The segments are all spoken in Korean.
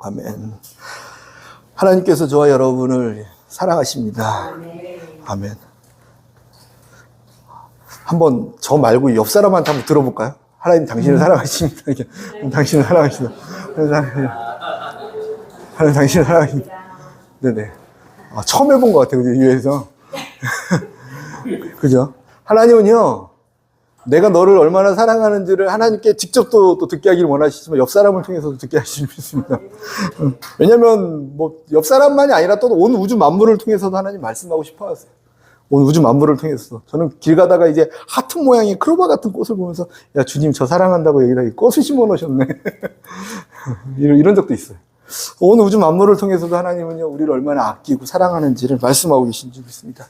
아멘. 하나님께서 저와 여러분을 사랑하십니다. 아멘. 한번 저 말고 옆 사람한테 한번 들어볼까요? 하나님 당신을 사랑하십니다. 당신을 사랑하십니다. 하나님 당신을 사랑하십니다. 네네. 처음 해본 것 같아요. 이 위에서. 그죠? 하나님은요, 내가 너를 얼마나 사랑하는지를 하나님께 직접 또 듣게 하기를 원하시지만 옆 사람을 통해서도 듣게 하시길 믿습니다. 왜냐면 옆 사람만이 아니라 또 온 우주 만물을 통해서도 하나님 말씀하고 싶어 하세요. 온 우주 만물을 통해서. 저는 길 가다가 이제 하트 모양의 크로바 같은 꽃을 보면서, 야, 주님 저 사랑한다고 여기다 꽃을 심어 놓으셨네. 이런 적도 있어요. 온 우주 만물을 통해서도 하나님은요, 우리를 얼마나 아끼고 사랑하는지를 말씀하고 계신 줄 믿습니다.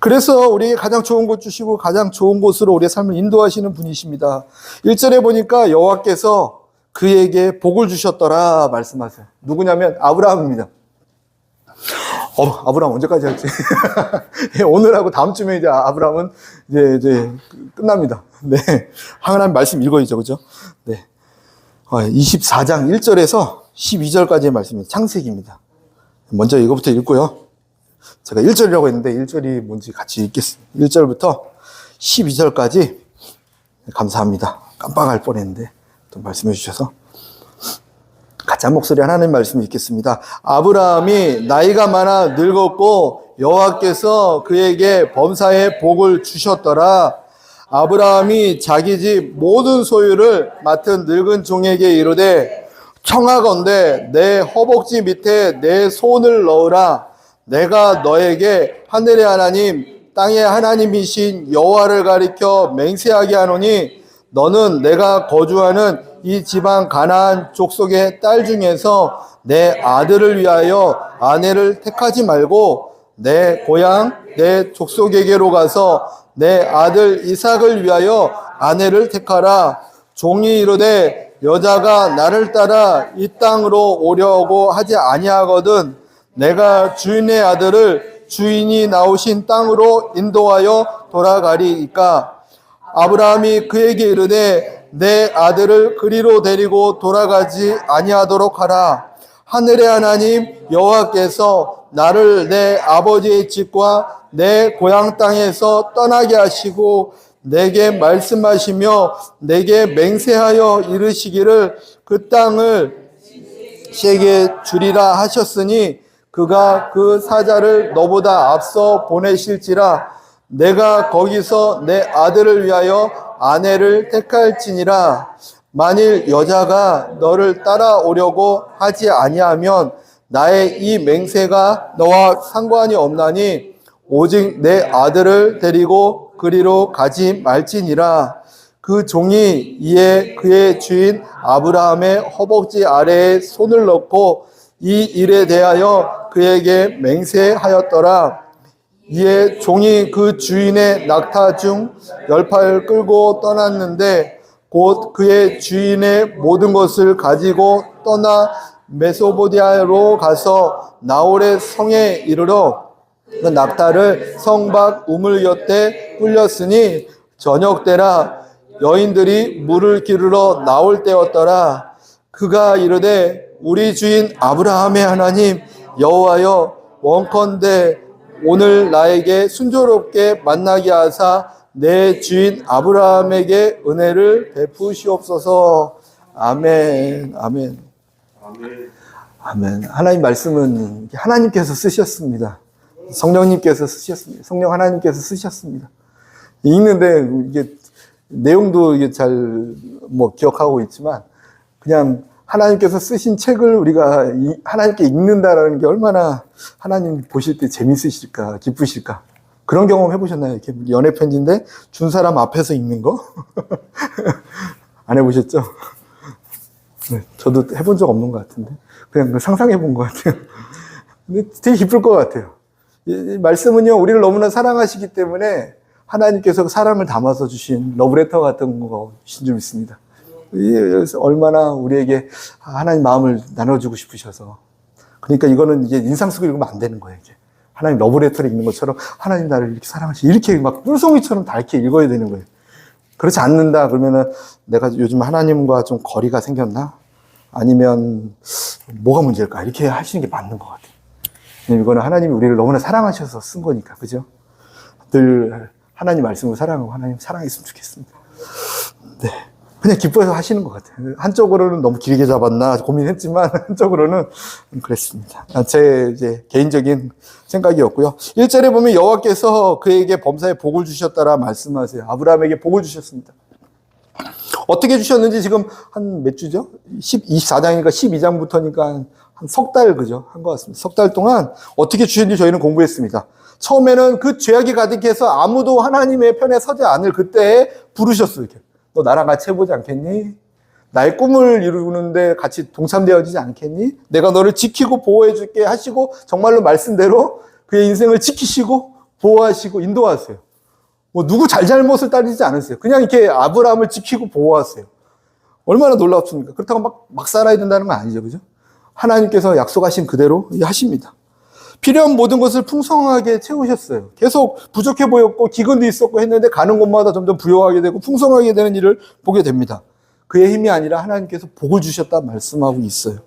그래서 우리에게 가장 좋은 곳 주시고 가장 좋은 곳으로 우리의 삶을 인도하시는 분이십니다. 1절에 보니까 여호와께서 그에게 복을 주셨더라 말씀하세요. 누구냐면 아브라함입니다. 아브라함 언제까지 할지. 오늘하고 다음 주면 이제 아브라함은 이제 끝납니다. 네. 하나님 말씀 읽어야죠. 그죠? 네. 24장 1절에서 12절까지의 말씀입니다. 창세기입니다. 먼저 이거부터 읽고요. 제가 1절이라고 했는데 1절이 뭔지 같이 읽겠습니다. 1절부터 12절까지 감사합니다. 깜빡할 뻔했는데 또 말씀해 주셔서 같이 한 목소리 하나님 말씀 읽겠습니다. 아브라함이 나이가 많아 늙었고 여호와께서 그에게 범사에 복을 주셨더라. 아브라함이 자기 집 모든 소유를 맡은 늙은 종에게 이르되 청하건대 내 허벅지 밑에 내 손을 넣으라. 내가 너에게 하늘의 하나님 땅의 하나님이신 여호와를 가리켜 맹세하게 하노니 너는 내가 거주하는 이 지방 가나안 족속의 딸 중에서 내 아들을 위하여 아내를 택하지 말고 내 고향 내 족속에게로 가서 내 아들 이삭을 위하여 아내를 택하라. 종이 이르되 여자가 나를 따라 이 땅으로 오려고 하지 아니하거든 내가 주인의 아들을 주인이 나오신 땅으로 인도하여 돌아가리이까. 아브라함이 그에게 이르되 내 아들을 그리로 데리고 돌아가지 아니하도록 하라. 하늘의 하나님 여호와께서 나를 내 아버지의 집과 내 고향 땅에서 떠나게 하시고 내게 말씀하시며 내게 맹세하여 이르시기를 그 땅을 세게 주리라 하셨으니 그가 그 사자를 너보다 앞서 보내실지라. 내가 거기서 내 아들을 위하여 아내를 택할지니라. 만일 여자가 너를 따라오려고 하지 아니하면 나의 이 맹세가 너와 상관이 없나니 오직 내 아들을 데리고 그리로 가지 말지니라. 그 종이 이에 그의 주인 아브라함의 허벅지 아래에 손을 넣고 이 일에 대하여 그에게 맹세하였더라. 이에 종이 그 주인의 낙타 중 10팔을 끌고 떠났는데 곧 그의 주인의 모든 것을 가지고 떠나 메소포타미아로 가서 나홀의 성에 이르러 그 낙타를 성 밖 우물 곁에 꿀렸으니 저녁 때라. 여인들이 물을 기르러 나올 때였더라. 그가 이르되 우리 주인 아브라함의 하나님 여호와여 원컨대 오늘 나에게 순조롭게 만나게 하사 내 주인 아브라함에게 은혜를 베푸시옵소서. 아멘. 아멘. 아멘. 하나님 말씀은 하나님께서 쓰셨습니다. 성령님께서 쓰셨습니다. 성령 하나님께서 쓰셨습니다. 읽는데 이게 내용도 이게 잘 기억하고 있지만 그냥 하나님께서 쓰신 책을 우리가 하나님께 읽는다라는 게 얼마나 하나님 보실 때 재밌으실까, 기쁘실까. 그런 경험 해보셨나요? 이렇게 연애 편지인데 준 사람 앞에서 읽는 거? 안 해보셨죠? 네, 저도 해본 적 없는 것 같은데. 그냥 상상해 본 것 같아요. 근데 되게 기쁠 것 같아요. 이 말씀은요, 우리를 너무나 사랑하시기 때문에 하나님께서 사랑을 담아서 주신 러브레터 같은 거신 줄 믿습니다. 얼마나 우리에게 하나님 마음을 나눠주고 싶으셔서. 그러니까 이거는 이제 인상 쓰고 읽으면 안 되는 거예요. 이게. 하나님 러브레터를 읽는 것처럼 하나님 나를 이렇게 사랑하시 이렇게 막 뿔송이처럼 다 이렇게 읽어야 되는 거예요. 그렇지 않는다 그러면은 내가 요즘 하나님과 좀 거리가 생겼나? 아니면 뭐가 문제일까? 이렇게 하시는 게 맞는 것 같아요. 이거는 하나님이 우리를 너무나 사랑하셔서 쓴 거니까, 그죠? 늘 하나님 말씀을 사랑하고 하나님 사랑했으면 좋겠습니다. 네. 그냥 기뻐해서 하시는 것 같아요. 한쪽으로는 너무 길게 잡았나 고민했지만, 한쪽으로는 그랬습니다. 제 이제 개인적인 생각이었고요. 1절에 보면 여호와께서 그에게 범사에 복을 주셨다라 말씀하세요. 아브라함에게 복을 주셨습니다. 어떻게 주셨는지 지금 한 몇 주죠? 24장이니까 12장부터니까 한 석 달, 그죠? 한 것 같습니다. 석 달 동안 어떻게 주셨는지 저희는 공부했습니다. 처음에는 그 죄악이 가득해서 아무도 하나님의 편에 서지 않을 그때에 부르셨어요. 이렇게. 너 나랑 같이 해보지 않겠니? 나의 꿈을 이루는데 같이 동참되어지지 않겠니? 내가 너를 지키고 보호해줄게 하시고 정말로 말씀대로 그의 인생을 지키시고 보호하시고 인도하세요. 뭐 누구 잘잘못을 따지지 않으세요. 그냥 이렇게 아브라함을 지키고 보호하세요. 얼마나 놀랍습니까? 그렇다고 막 살아야 된다는 건 아니죠. 그죠? 하나님께서 약속하신 그대로 하십니다. 필요한 모든 것을 풍성하게 채우셨어요. 계속 부족해 보였고 기근도 있었고 했는데 가는 곳마다 점점 부여하게 되고 풍성하게 되는 일을 보게 됩니다. 그의 힘이 아니라 하나님께서 복을 주셨다 말씀하고 있어요.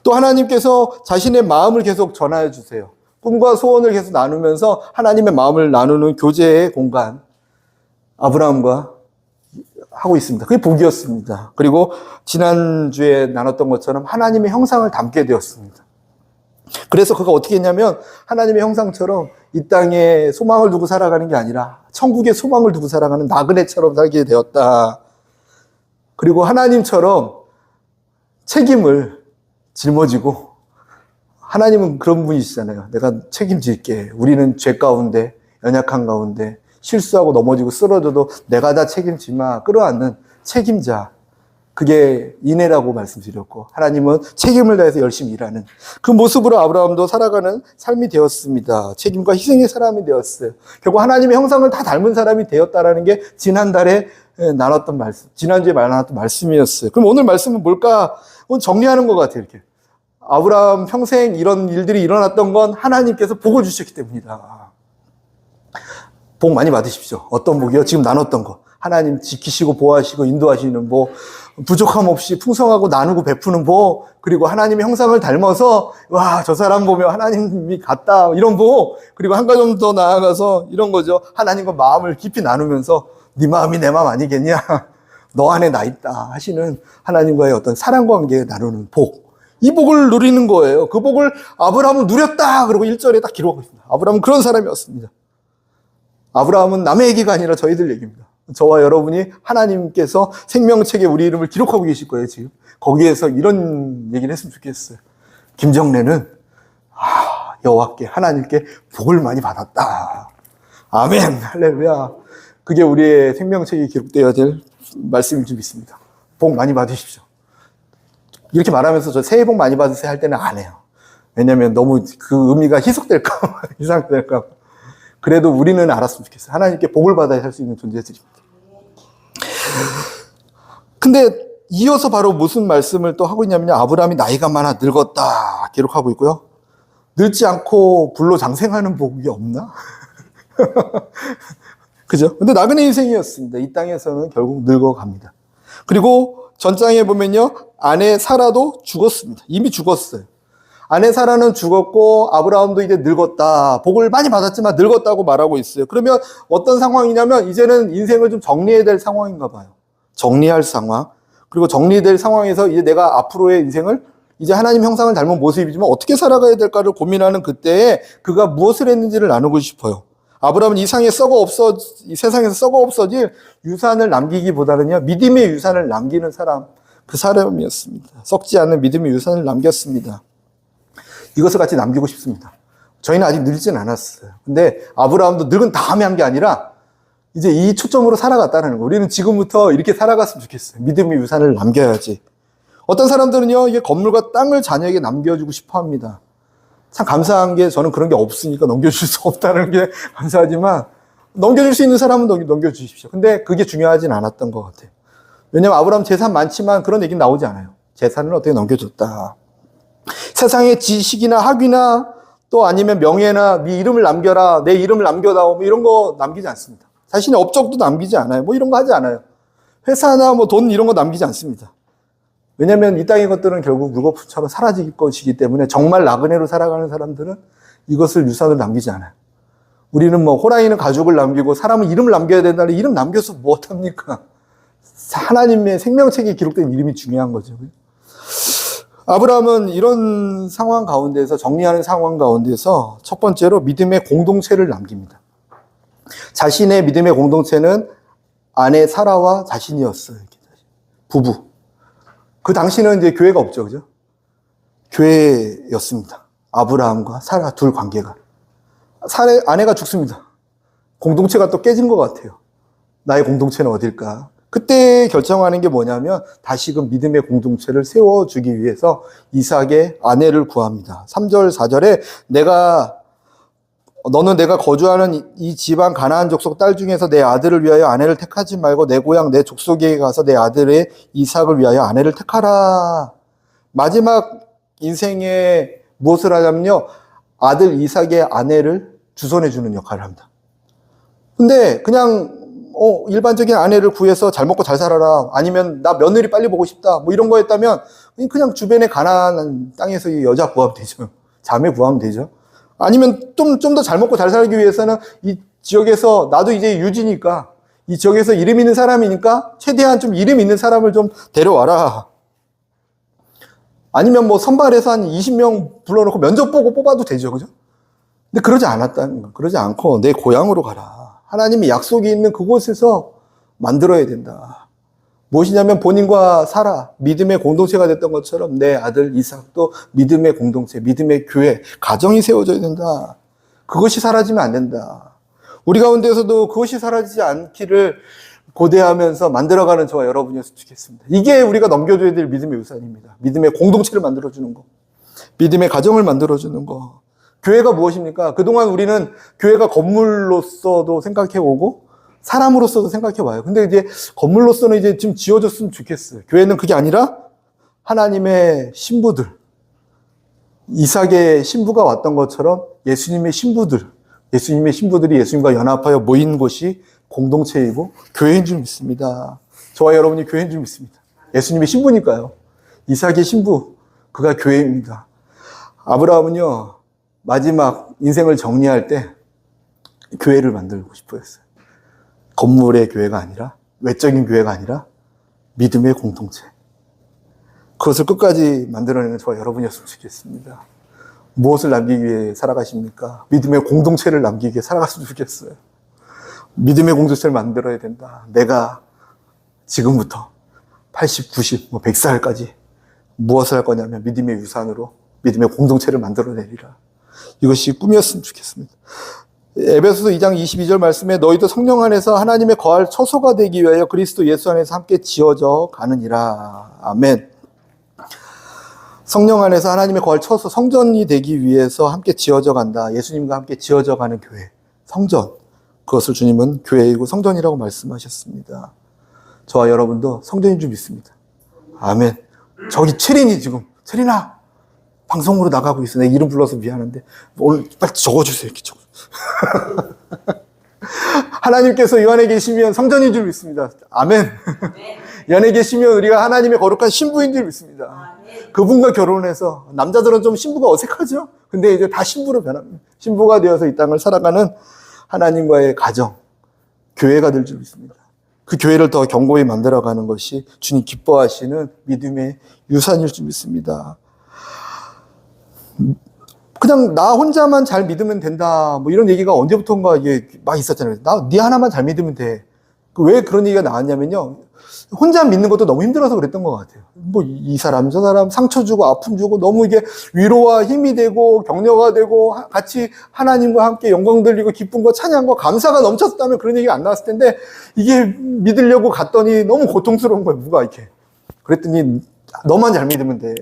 또 하나님께서 자신의 마음을 계속 전하여 주세요. 꿈과 소원을 계속 나누면서 하나님의 마음을 나누는 교제의 공간, 아브라함과 하고 있습니다. 그게 복이었습니다. 그리고 지난주에 나눴던 것처럼 하나님의 형상을 담게 되었습니다. 그래서 그가 어떻게 했냐면 하나님의 형상처럼 이 땅에 소망을 두고 살아가는 게 아니라 천국에 소망을 두고 살아가는 나그네처럼 살게 되었다. 그리고 하나님처럼 책임을 짊어지고, 하나님은 그런 분이시잖아요. 내가 책임질게. 우리는 죄 가운데, 연약한 가운데 실수하고 넘어지고 쓰러져도 내가 다 책임지마 끌어안는 책임자. 그게 인애라고 말씀드렸고, 하나님은 책임을 다해서 열심히 일하는 그 모습으로 아브라함도 살아가는 삶이 되었습니다. 책임과 희생의 사람이 되었어요. 결국 하나님의 형상을 다 닮은 사람이 되었다라는 게 지난달에 나눴던 말씀, 지난주에 나눴던 말씀이었어요. 그럼 오늘 말씀은 뭘까? 오늘 정리하는 것 같아요. 이렇게 아브라함 평생 이런 일들이 일어났던 건 하나님께서 복을 주셨기 때문이다. 복 많이 받으십시오. 어떤 복이요? 지금 나눴던 거. 하나님 지키시고 보호하시고 인도하시는 복, 부족함 없이 풍성하고 나누고 베푸는 복, 그리고 하나님의 형상을 닮아서 와, 저 사람 보면 하나님이 같다 이런 복, 그리고 한 가지 더 나아가서 이런 거죠. 하나님과 마음을 깊이 나누면서 네 마음이 내 마음 아니겠냐? 너 안에 나 있다 하시는 하나님과의 어떤 사랑 관계 나누는 복, 이 복을 누리는 거예요. 그 복을 아브라함은 누렸다. 그리고 1절에 딱 기록하고 있습니다. 아브라함은 그런 사람이었습니다. 아브라함은 남의 얘기가 아니라 저희들 얘기입니다. 저와 여러분이 하나님께서 생명책에 우리 이름을 기록하고 계실 거예요, 지금. 거기에서 이런 얘기를 했으면 좋겠어요. 김정래는 여호와께, 하나님께 복을 많이 받았다. 아멘, 할렐루야. 그게 우리의 생명책에 기록되어야 될 말씀인 줄 믿습니다. 복 많이 받으십시오. 이렇게 말하면서 저 새해 복 많이 받으세요 할 때는 안 해요. 왜냐면 너무 그 의미가 희석될까 봐, 이상될까 봐. 그래도 우리는 알았으면 좋겠어요. 하나님께 복을 받아야 살 수 있는 존재들입니다. 근데 이어서 바로 무슨 말씀을 또 하고 있냐면요. 아브라함이 나이가 많아 늙었다 기록하고 있고요. 늙지 않고 불로 장생하는 복이 없나? 그죠? 근데 나그네 인생이었습니다. 이 땅에서는 결국 늙어갑니다. 그리고 전장에 보면요. 아내 사라도 죽었습니다. 이미 죽었어요. 아내 사라는 죽었고 아브라함도 이제 늙었다. 복을 많이 받았지만 늙었다고 말하고 있어요. 그러면 어떤 상황이냐면 이제는 인생을 좀 정리해야 될 상황인가 봐요. 정리할 상황. 그리고 정리될 상황에서 이제 내가 앞으로의 인생을 이제 하나님 형상을 닮은 모습이지만 어떻게 살아가야 될까를 고민하는 그때에 그가 무엇을 했는지를 나누고 싶어요. 아브라함은 이 세상에서 썩어 없어질 유산을 남기기보다는요, 믿음의 유산을 남기는 사람, 그 사람이었습니다. 썩지 않는 믿음의 유산을 남겼습니다. 이것을 같이 남기고 싶습니다. 저희는 아직 늙진 않았어요. 근데 아브라함도 늙은 다음에 한 게 아니라 이제 이 초점으로 살아갔다는 거. 우리는 지금부터 이렇게 살아갔으면 좋겠어요. 믿음의 유산을 남겨야지. 어떤 사람들은요, 이게 건물과 땅을 자녀에게 남겨주고 싶어 합니다. 참 감사한 게 저는 그런 게 없으니까 넘겨줄 수 없다는 게 감사하지만 넘겨줄 수 있는 사람은 넘겨주십시오. 근데 그게 중요하진 않았던 것 같아요. 왜냐하면 아브라함 재산 많지만 그런 얘기는 나오지 않아요. 재산을 어떻게 넘겨줬다. 세상의 지식이나 학위나 또 아니면 명예나 네 이름을 남겨라, 내 이름을 남겨다오, 뭐 이런 거 남기지 않습니다. 자신의 업적도 남기지 않아요. 뭐 이런 거 하지 않아요. 회사나 뭐 돈 이런 거 남기지 않습니다. 왜냐하면 이 땅의 것들은 결국 물거품처럼 사라질 것이기 때문에 정말 나그네로 살아가는 사람들은 이것을 유산으로 남기지 않아요. 우리는 뭐 호랑이는 가죽을 남기고 사람은 이름을 남겨야 된다는 이름 남겨서 무엇합니까? 하나님의 생명책에 기록된 이름이 중요한 거죠. 아브라함은 이런 상황 가운데서 정리하는 상황 가운데서 첫 번째로 믿음의 공동체를 남깁니다. 자신의 믿음의 공동체는 아내 사라와 자신이었어요. 부부. 그 당시는 이제 교회가 없죠, 그죠? 교회였습니다. 아브라함과 사라 둘 관계가. 아내가 죽습니다. 공동체가 또 깨진 것 같아요. 나의 공동체는 어딜까? 그때 결정하는 게 뭐냐면 다시금 믿음의 공동체를 세워주기 위해서 이삭의 아내를 구합니다. 3절, 4절에 너는 내가 거주하는 이 지방 가나안 족속 딸 중에서 내 아들을 위하여 아내를 택하지 말고 내 고향 내 족속에게 가서 내 아들의 이삭을 위하여 아내를 택하라. 마지막 인생에 무엇을 하냐면요, 아들 이삭의 아내를 주선해 주는 역할을 합니다. 근데 그냥 일반적인 아내를 구해서 잘 먹고 잘 살아라, 아니면 나 며느리 빨리 보고 싶다, 뭐 이런 거였다면 그냥 주변에 가난한 땅에서 여자 구하면 되죠. 자매 구하면 되죠. 아니면 좀 더 잘 먹고 잘 살기 위해서는 이 지역에서 나도 이제 유지니까 이 지역에서 이름 있는 사람이니까 최대한 좀 이름 있는 사람을 좀 데려와라. 아니면 뭐 선발해서 한 20명 불러놓고 면접 보고 뽑아도 되죠. 그죠? 근데 그러지 않았다는 거. 그러지 않고 내 고향으로 가라. 하나님이 약속이 있는 그곳에서 만들어야 된다. 무엇이냐면 본인과 사라, 믿음의 공동체가 됐던 것처럼 내 아들 이삭도 믿음의 공동체, 믿음의 교회, 가정이 세워져야 된다. 그것이 사라지면 안 된다. 우리 가운데에서도 그것이 사라지지 않기를 고대하면서 만들어가는 저와 여러분이었으면 좋겠습니다. 이게 우리가 넘겨줘야 될 믿음의 유산입니다. 믿음의 공동체를 만들어주는 거. 믿음의 가정을 만들어주는 거. 교회가 무엇입니까? 그동안 우리는 교회가 건물로서도 생각해오고 사람으로서도 생각해봐요. 근데 이제 건물로서는 이제 좀 지어졌으면 좋겠어요. 교회는 그게 아니라 하나님의 신부들, 이삭의 신부가 왔던 것처럼 예수님의 신부들이 예수님과 연합하여 모인 곳이 공동체이고 교회인 줄 믿습니다. 저와 여러분이 교회인 줄 믿습니다. 예수님의 신부니까요. 이삭의 신부, 그가 교회입니다. 아브라함은요, 마지막 인생을 정리할 때 교회를 만들고 싶어 했어요. 건물의 교회가 아니라, 외적인 교회가 아니라 믿음의 공동체. 그것을 끝까지 만들어내는 저와 여러분이었으면 좋겠습니다. 무엇을 남기기 위해 살아가십니까? 믿음의 공동체를 남기기 위해 살아갔으면 좋겠어요. 믿음의 공동체를 만들어야 된다. 내가 지금부터 80, 90, 100살까지 무엇을 할 거냐면 믿음의 유산으로 믿음의 공동체를 만들어내리라. 이것이 꿈이었으면 좋겠습니다. 에베소서 2장 22절 말씀에 너희도 성령 안에서 하나님의 거할 처소가 되기 위하여 그리스도 예수 안에서 함께 지어져 가느니라. 아멘. 성령 안에서 하나님의 거할 처소, 성전이 되기 위해서 함께 지어져 간다. 예수님과 함께 지어져 가는 교회, 성전. 그것을 주님은 교회이고 성전이라고 말씀하셨습니다. 저와 여러분도 성전인 줄 믿습니다. 아멘. 저기 체린아 방송으로 나가고 있어. 내 이름 불러서 미안한데 오늘 빨리 적어주세요. 이렇게 적어. 하나님께서 이 안에 계시면 성전인 줄 믿습니다. 아멘. 이 안에 계시면 우리가 하나님의 거룩한 신부인 줄 믿습니다. 그분과 결혼해서, 남자들은 좀 신부가 어색하죠? 근데 이제 다 신부로 변합니다. 신부가 되어서 이 땅을 살아가는 하나님과의 가정, 교회가 될 줄 믿습니다. 그 교회를 더 견고히 만들어가는 것이 주님 기뻐하시는 믿음의 유산일 줄 믿습니다. 그냥 나 혼자만 잘 믿으면 된다, 뭐 이런 얘기가 언제부턴가 이게 막 있었잖아요. 네 하나만 잘 믿으면 돼. 왜 그런 얘기가 나왔냐면요, 혼자 믿는 것도 너무 힘들어서 그랬던 것 같아요. 뭐 이 사람 저 사람 상처 주고 아픔 주고 너무 이게 위로와 힘이 되고 격려가 되고 같이 하나님과 함께 영광 돌리고 기쁨과 찬양과 감사가 넘쳤다면 그런 얘기가 안 나왔을 텐데, 이게 믿으려고 갔더니 너무 고통스러운 거예요. 뭐가 이렇게. 그랬더니 너만 잘 믿으면 돼.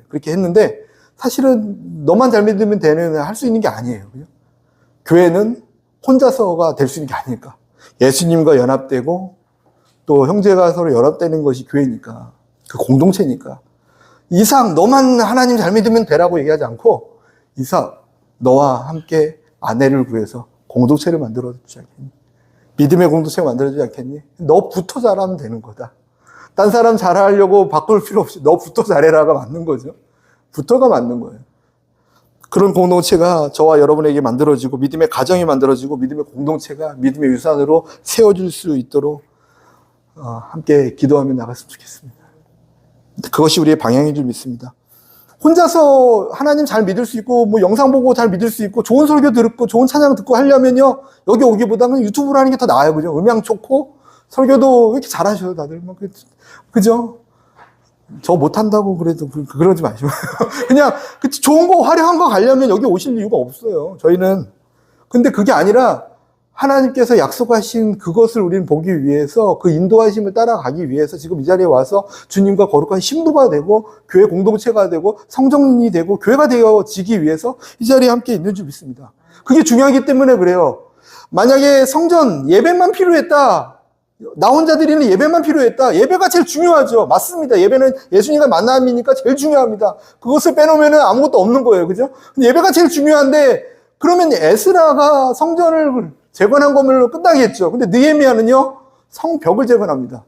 그렇게 했는데 사실은 너만 잘 믿으면 되는, 할 수 있는 게 아니에요. 그죠? 교회는 혼자서가 될 수 있는 게 아니니까. 예수님과 연합되고 또 형제가 서로 연합되는 것이 교회니까, 그 공동체니까. 이삭, 너만 하나님 잘 믿으면 되라고 얘기하지 않고, 이삭, 너와 함께 아내를 구해서 공동체를 만들어주지 않겠니? 믿음의 공동체를 만들어주지 않겠니? 너부터 잘하면 되는 거다. 딴 사람 잘하려고 바꿀 필요 없이 너부터 잘해라가 맞는 거죠. 부터가 맞는 거예요. 그런 공동체가 저와 여러분에게 만들어지고 믿음의 가정이 만들어지고 믿음의 공동체가 믿음의 유산으로 세워질 수 있도록 함께 기도하며 나갔으면 좋겠습니다. 그것이 우리의 방향인 줄 믿습니다. 혼자서 하나님 잘 믿을 수 있고 뭐 영상 보고 잘 믿을 수 있고 좋은 설교 듣고 좋은 찬양 듣고 하려면요 여기 오기보다는 유튜브로 하는 게 더 나아요. 그죠? 음향 좋고 설교도 왜 이렇게 잘하셔요 다들 막 그죠? 저 못한다고 그래도 그러지 마시고 그냥 좋은 거 화려한 거 가려면 여기 오실 이유가 없어요. 저희는 근데 그게 아니라 하나님께서 약속하신 그것을 우리는 보기 위해서 그 인도하심을 따라가기 위해서 지금 이 자리에 와서 주님과 거룩한 신부가 되고 교회 공동체가 되고 성전이 되고 교회가 되어지기 위해서 이 자리에 함께 있는 줄 믿습니다. 그게 중요하기 때문에 그래요. 만약에 성전 예배만 필요했다. 나 혼자 드리는 예배만 필요했다. 예배가 제일 중요하죠. 맞습니다. 예배는 예수님과 만남이니까 제일 중요합니다. 그것을 빼놓으면 아무것도 없는 거예요. 그죠? 근데 예배가 제일 중요한데 그러면 에스라가 성전을 재건한 것으로 끝나겠죠. 근데 느헤미야는요 성벽을 재건합니다.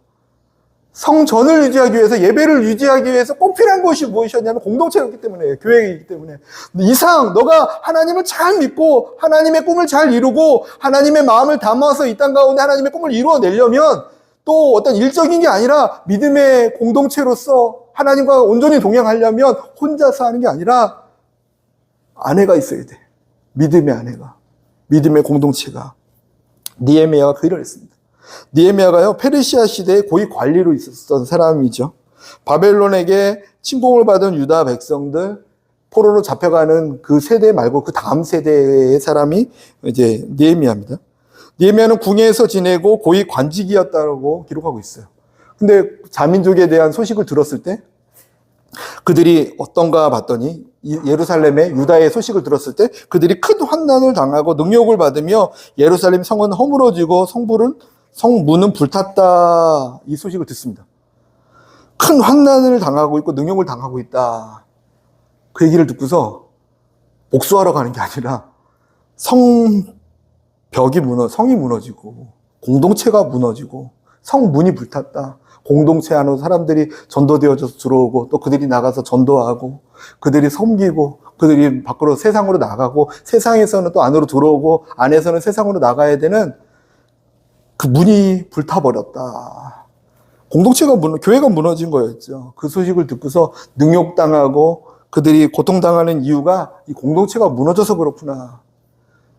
성전을 유지하기 위해서 예배를 유지하기 위해서 꼭 필요한 것이 무엇이었냐면 공동체였기 때문에 교회이기 때문에 이상 너가 하나님을 잘 믿고 하나님의 꿈을 잘 이루고 하나님의 마음을 담아서 이 땅 가운데 하나님의 꿈을 이루어내려면 또 어떤 일적인 게 아니라 믿음의 공동체로서 하나님과 온전히 동행하려면 혼자서 하는 게 아니라 아내가 있어야 돼. 믿음의 아내가, 믿음의 공동체가. 느헤미야가 그 일을 했습니다. 느헤미야가요 페르시아 시대의 고위 관리로 있었던 사람이죠. 바벨론에게 침공을 받은 유다 백성들 포로로 잡혀가는 그 세대 말고 그 다음 세대의 사람이 이제 느헤미야입니다. 느헤미야는 궁에서 지내고 고위 관직이었다고 기록하고 있어요. 근데 자민족에 대한 소식을 들었을 때 그들이 어떤가 봤더니 예루살렘의 유다의 소식을 들었을 때 그들이 큰 환난을 당하고 능욕을 받으며 예루살렘 성은 허물어지고 성문은 불탔다 이 소식을 듣습니다. 큰 환난을 당하고 있고 능욕을 당하고 있다. 그 얘기를 듣고서 복수하러 가는 게 아니라 성이 무너지고 공동체가 무너지고 성문이 불탔다. 공동체 안으로 사람들이 전도되어져서 들어오고 또 그들이 나가서 전도하고 그들이 섬기고 그들이 밖으로 세상으로 나가고 세상에서는 또 안으로 들어오고 안에서는 세상으로 나가야 되는 그 문이 불타버렸다. 공동체가 교회가 무너진 거였죠. 그 소식을 듣고서 능욕당하고 그들이 고통당하는 이유가 이 공동체가 무너져서 그렇구나.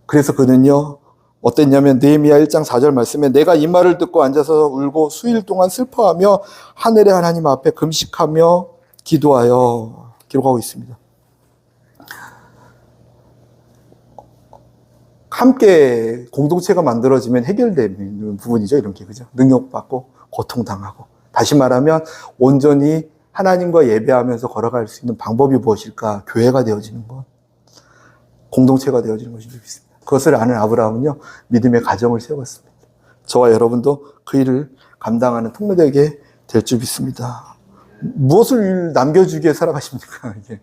그래서 그는요 어땠냐면 느헤미야 1장 4절 말씀에 내가 이 말을 듣고 앉아서 울고 수일 동안 슬퍼하며 하늘의 하나님 앞에 금식하며 기도하여 기록하고 있습니다. 함께 공동체가 만들어지면 해결되는 부분이죠. 이런 게 그죠? 능욕받고 고통당하고 다시 말하면 온전히 하나님과 예배하면서 걸어갈 수 있는 방법이 무엇일까? 교회가 되어지는 것, 공동체가 되어지는 것인 줄 믿습니다. 그것을 아는 아브라함은요 믿음의 가정을 세웠습니다. 저와 여러분도 그 일을 감당하는 통로되게 될 줄 믿습니다. 무엇을 남겨주기에 살아가십니까? 이게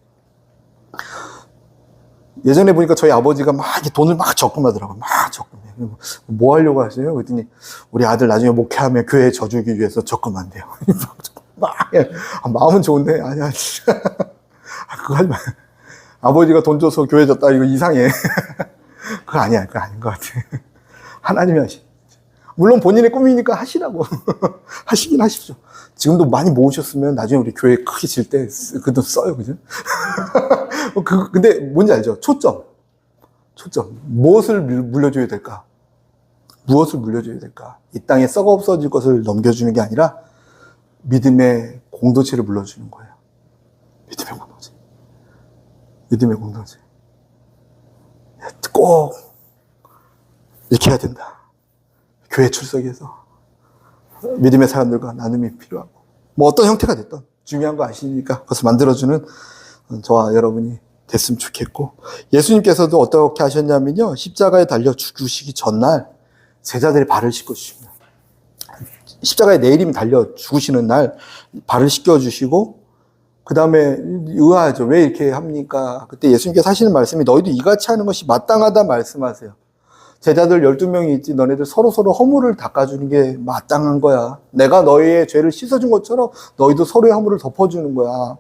예전에 보니까 저희 아버지가 막 돈을 막 적금하더라고요. 막 적금해. 뭐 하려고 하세요? 그랬더니 우리 아들 나중에 목회하면 교회 져주기 위해서 적금한대요. 막 마음은 좋은데 아니야. 그거 하지 마. 아버지가 돈 줘서 교회 졌다 이거 이상해. 그거 아니야. 그거 아닌 것 같아. 하나님이 하시. 물론 본인의 꿈이니까 하시라고. 하시긴 하십시오. 지금도 많이 모으셨으면 나중에 우리 교회 크게 질 때 그 돈 써요. 그죠? 근데 뭔지 알죠? 초점. 무엇을 물려줘야 될까? 무엇을 물려줘야 될까? 이 땅에 썩어 없어질 것을 넘겨주는 게 아니라 믿음의 공동체를 물려주는 거예요. 믿음의 공동체. 꼭 이렇게 해야 된다. 교회 출석해서 믿음의 사람들과 나눔이 필요하고 뭐 어떤 형태가 됐든 중요한 거 아시니까 그것을 만들어주는 저와 여러분이 됐으면 좋겠고 예수님께서도 어떻게 하셨냐면요 십자가에 달려 죽으시기 전날 제자들의 발을 씻고 주십니다. 십자가에 내일이면 달려 죽으시는 날 발을 씻겨주시고 그 다음에 의아하죠. 왜 이렇게 합니까? 그때 예수님께서 하시는 말씀이 너희도 이같이 하는 것이 마땅하다 말씀하세요. 제자들 12명이 있지 너네들 서로서로 허물을 닦아주는 게 마땅한 거야. 내가 너희의 죄를 씻어준 것처럼 너희도 서로의 허물을 덮어주는 거야.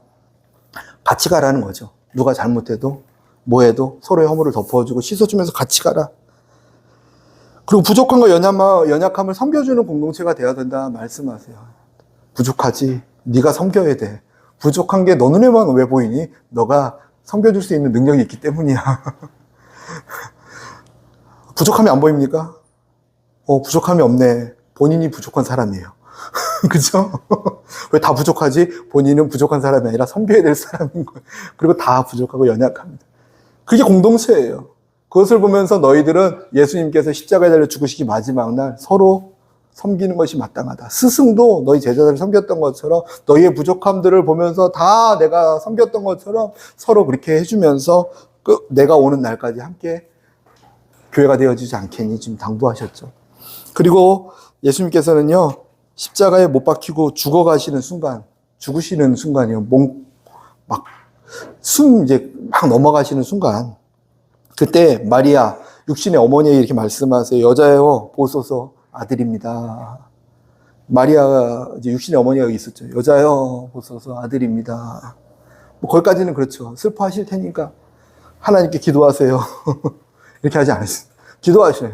같이 가라는 거죠. 누가 잘못해도 뭐해도 서로의 허물을 덮어주고 씻어주면서 같이 가라. 그리고 부족함과 연약함을 섬겨주는 공동체가 되어야 된다 말씀하세요. 부족하지. 네가 섬겨야 돼. 부족한 게 너 눈에만 왜 보이니? 너가 섬겨줄 수 있는 능력이 있기 때문이야. 부족함이 안 보입니까? 부족함이 없네. 본인이 부족한 사람이에요. 그죠? 왜 다 부족하지? 본인은 부족한 사람이 아니라 섬겨야 될 사람인 거예요. 그리고 다 부족하고 연약합니다. 그게 공동체예요. 그것을 보면서 너희들은 예수님께서 십자가에 달려 죽으시기 마지막 날 서로 섬기는 것이 마땅하다. 스승도 너희 제자들을 섬겼던 것처럼 너희의 부족함들을 보면서 다 내가 섬겼던 것처럼 서로 그렇게 해주면서 내가 오는 날까지 함께 교회가 되어지지 않겠니? 지금 당부하셨죠. 그리고 예수님께서는요, 십자가에 못 박히고 죽으시는 순간이요. 이제 막 넘어가시는 순간. 그때 마리아, 육신의 어머니에게 이렇게 말씀하세요. 여자여, 보소서 아들입니다. 마리아가 이제 육신의 어머니가 있었죠. 여자여, 보소서 아들입니다. 거기까지는 그렇죠. 슬퍼하실 테니까 하나님께 기도하세요. 이렇게 하지 않았어요. 기도하셔요.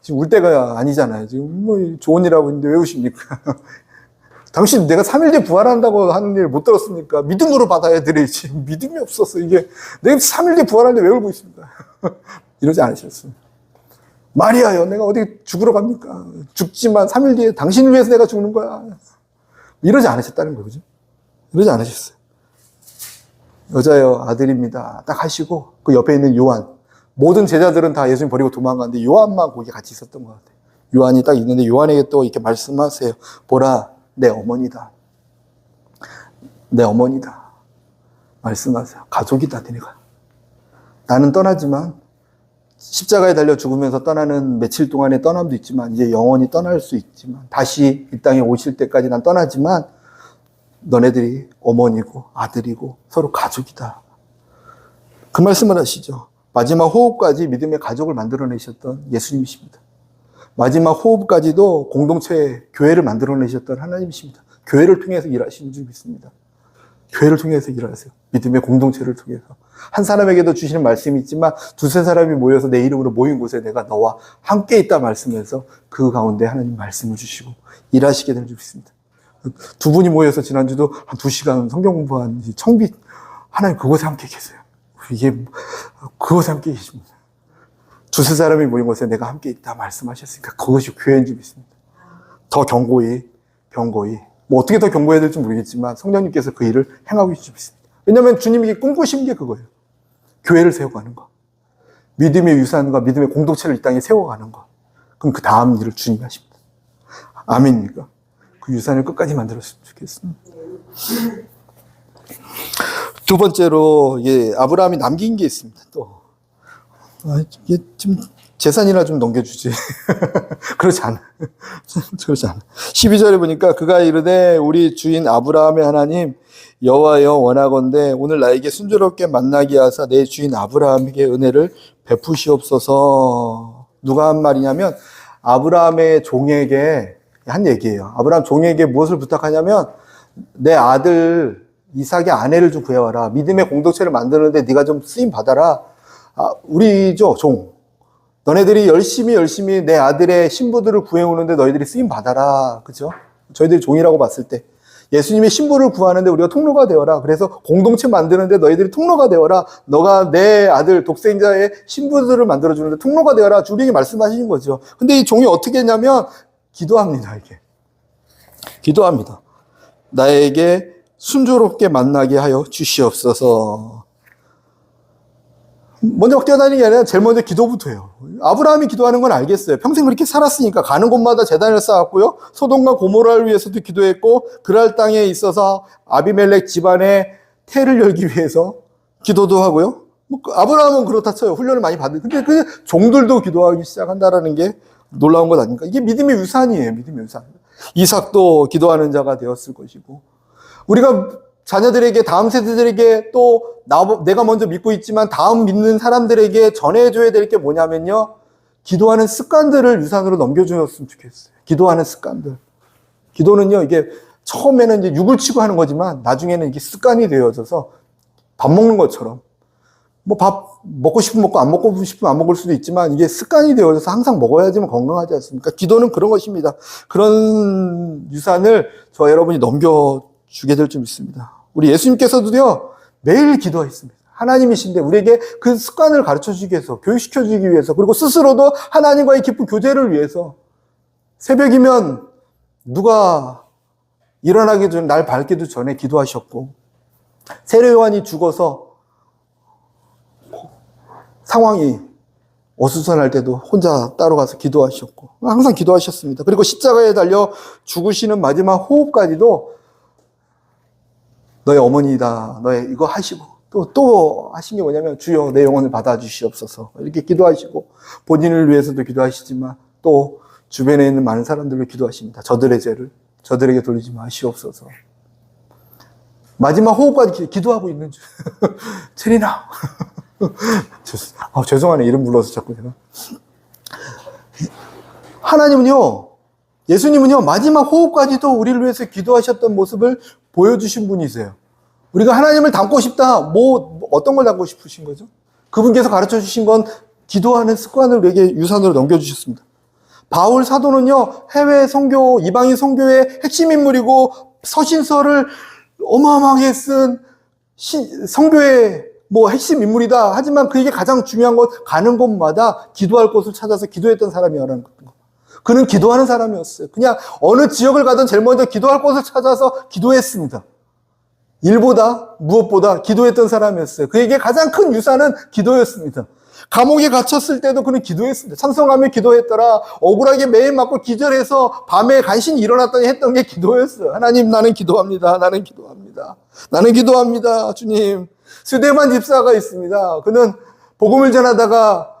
지금 울 때가 아니잖아요. 지금 좋은 일하고 있는데 왜 우십니까? 당신 내가 3일 뒤에 부활한다고 하는 일 못 들었습니까? 믿음으로 받아야 되지. 믿음이 없었어. 이게 내가 3일 뒤에 부활하는데 왜 울고 있습니까? 이러지 않으셨어요. 마리아요, 내가 어디 죽으러 갑니까? 죽지만 3일 뒤에 당신을 위해서 내가 죽는 거야. 이러지 않으셨다는 거죠. 이러지 않으셨어요. 여자여, 아들입니다. 딱 하시고 그 옆에 있는 요한, 모든 제자들은 다 예수님 버리고 도망갔는데 요한만 거기 같이 있었던 것 같아요. 요한이 딱 있는데 요한에게 또 이렇게 말씀하세요. 보라, 내 어머니다. 내 어머니다. 말씀하세요. 가족이다, 너네가. 나는 떠나지만 십자가에 달려 죽으면서 떠나는 며칠 동안의 떠남도 있지만 이제 영원히 떠날 수 있지만 다시 이 땅에 오실 때까지 난 떠나지만 너네들이 어머니고 아들이고 서로 가족이다. 그 말씀을 하시죠. 마지막 호흡까지 믿음의 가족을 만들어내셨던 예수님이십니다. 마지막 호흡까지도 공동체, 교회를 만들어내셨던 하나님이십니다. 교회를 통해서 일하시는 줄 믿습니다. 교회를 통해서 일하세요. 믿음의 공동체를 통해서. 한 사람에게도 주시는 말씀이 있지만 두세 사람이 모여서 내 이름으로 모인 곳에 내가 너와 함께 있다 말씀해서 그 가운데 하나님 말씀을 주시고 일하시게 될 줄 믿습니다. 두 분이 모여서 지난주도 한 2시간 성경 공부한 청빛, 하나님 그곳에 함께 계세요. 이게 그곳에 함께 계십니다. 두세 사람이 모인 곳에 내가 함께 있다 말씀하셨으니까 그것이 교회인 줄 믿습니다. 더 견고히 뭐 어떻게 더 견고해야 될지 모르겠지만 성령님께서 그 일을 행하고 계실 줄 믿습니다. 왜냐하면 주님이 꿈꾸신 게 그거예요. 교회를 세워가는 거. 믿음의 유산과 믿음의 공동체를 이 땅에 세워가는 거. 그럼 그 다음 일을 주님이 하십니다. 아멘입니까? 그 유산을 끝까지 만들었으면 좋겠습니다. 두 번째로 아브라함이 남긴 게 있습니다. 또 이게 좀 재산이나 좀 넘겨주지. 그렇지 않아. 12절에 보니까 그가 이르되 우리 주인 아브라함의 하나님 여호와여 원하건대 오늘 나에게 순조롭게 만나게 하사 내 주인 아브라함에게 은혜를 베푸시옵소서. 누가 한 말이냐면 아브라함의 종에게 한 얘기예요. 아브라함 종에게 무엇을 부탁하냐면 내 아들 이삭의 아내를 좀 구해와라. 믿음의 공동체를 만드는데 네가 좀 쓰임 받아라. 우리죠, 종. 너네들이 열심히 내 아들의 신부들을 구해오는데 너희들이 쓰임 받아라. 그죠? 저희들이 종이라고 봤을 때. 예수님의 신부를 구하는데 우리가 통로가 되어라. 그래서 공동체 만드는데 너희들이 통로가 되어라. 너가 내 아들 독생자의 신부들을 만들어주는데 통로가 되어라. 주님이 말씀하시는 거죠. 근데 이 종이 어떻게 했냐면 기도합니다, 이게. 기도합니다. 나에게 순조롭게 만나게 하여 주시옵소서. 먼저 막 뛰어다니는 게 아니라 제일 먼저 기도부터 해요. 아브라함이 기도하는 건 알겠어요. 평생 그렇게 살았으니까 가는 곳마다 제단을 쌓았고요. 소돔과 고모라를 위해서도 기도했고 그랄 땅에 있어서 아비멜렉 집안의 태를 열기 위해서 기도도 하고요. 아브라함은 그렇다 쳐요. 훈련을 많이 받은. 근데 그 종들도 기도하기 시작한다라는 게 놀라운 것 아닙니까? 이게 믿음의 유산이에요. 믿음의 유산. 이삭도 기도하는 자가 되었을 것이고 우리가 자녀들에게 다음 세대들에게 또 내가 먼저 믿고 있지만 다음 믿는 사람들에게 전해줘야 될 게 뭐냐면요. 기도하는 습관들을 유산으로 넘겨주셨으면 좋겠어요. 기도하는 습관들. 기도는요, 이게 처음에는 이제 육을 치고 하는 거지만 나중에는 이게 습관이 되어져서 밥 먹는 것처럼 뭐 밥 먹고 싶으면 먹고 안 먹고 싶으면 안 먹을 수도 있지만 이게 습관이 되어져서 항상 먹어야지만 건강하지 않습니까? 기도는 그런 것입니다. 그런 유산을 저와 여러분이 넘겨주게 될 줄 믿습니다. 우리 예수님께서도요, 매일 기도했습니다. 하나님이신데 우리에게 그 습관을 가르쳐 주기 위해서, 교육시켜 주기 위해서, 그리고 스스로도 하나님과의 깊은 교제를 위해서 새벽이면 누가 일어나기 전에, 날 밝기도 전에 기도하셨고, 세례 요한이 죽어서 상황이 어수선할 때도 혼자 따로 가서 기도하셨고, 항상 기도하셨습니다. 그리고 십자가에 달려 죽으시는 마지막 호흡까지도 너의 어머니다, 너의 이거 하시고, 또 하신 게 뭐냐면, 주여 내 영혼을 받아주시옵소서. 이렇게 기도하시고, 본인을 위해서도 기도하시지만, 또 주변에 있는 많은 사람들을 기도하십니다. 저들의 죄를 저들에게 돌리지 마시옵소서. 마지막 호흡까지 기도하고 있는 줄. 체리나. 죄송하네. 이름 불러서 자꾸 제가. 하나님은요, 예수님은요, 마지막 호흡까지도 우리를 위해서 기도하셨던 모습을 보여주신 분이세요. 우리가 하나님을 닮고 싶다. 어떤 걸 닮고 싶으신 거죠? 그분께서 가르쳐 주신 건 기도하는 습관을 우리에게 유산으로 넘겨주셨습니다. 바울 사도는요, 해외 선교, 이방인 선교의 핵심 인물이고, 서신서를 어마어마하게 쓴 선교의 핵심 인물이다. 하지만 그에게 가장 중요한 건 가는 곳마다 기도할 곳을 찾아서 기도했던 사람이라는 거. 그는 기도하는 사람이었어요. 그냥 어느 지역을 가든 제일 먼저 기도할 곳을 찾아서 기도했습니다. 일보다 무엇보다 기도했던 사람이었어요. 그에게 가장 큰 유산은 기도였습니다. 감옥에 갇혔을 때도 그는 기도했습니다. 찬송하며 기도했더라. 억울하게 매일 맞고 기절해서 밤에 간신히 일어났더니 했던 게 기도였어요. 하나님, 나는 기도합니다. 나는 기도합니다. 나는 기도합니다. 주님. 스데반 집사가 있습니다. 그는 복음을 전하다가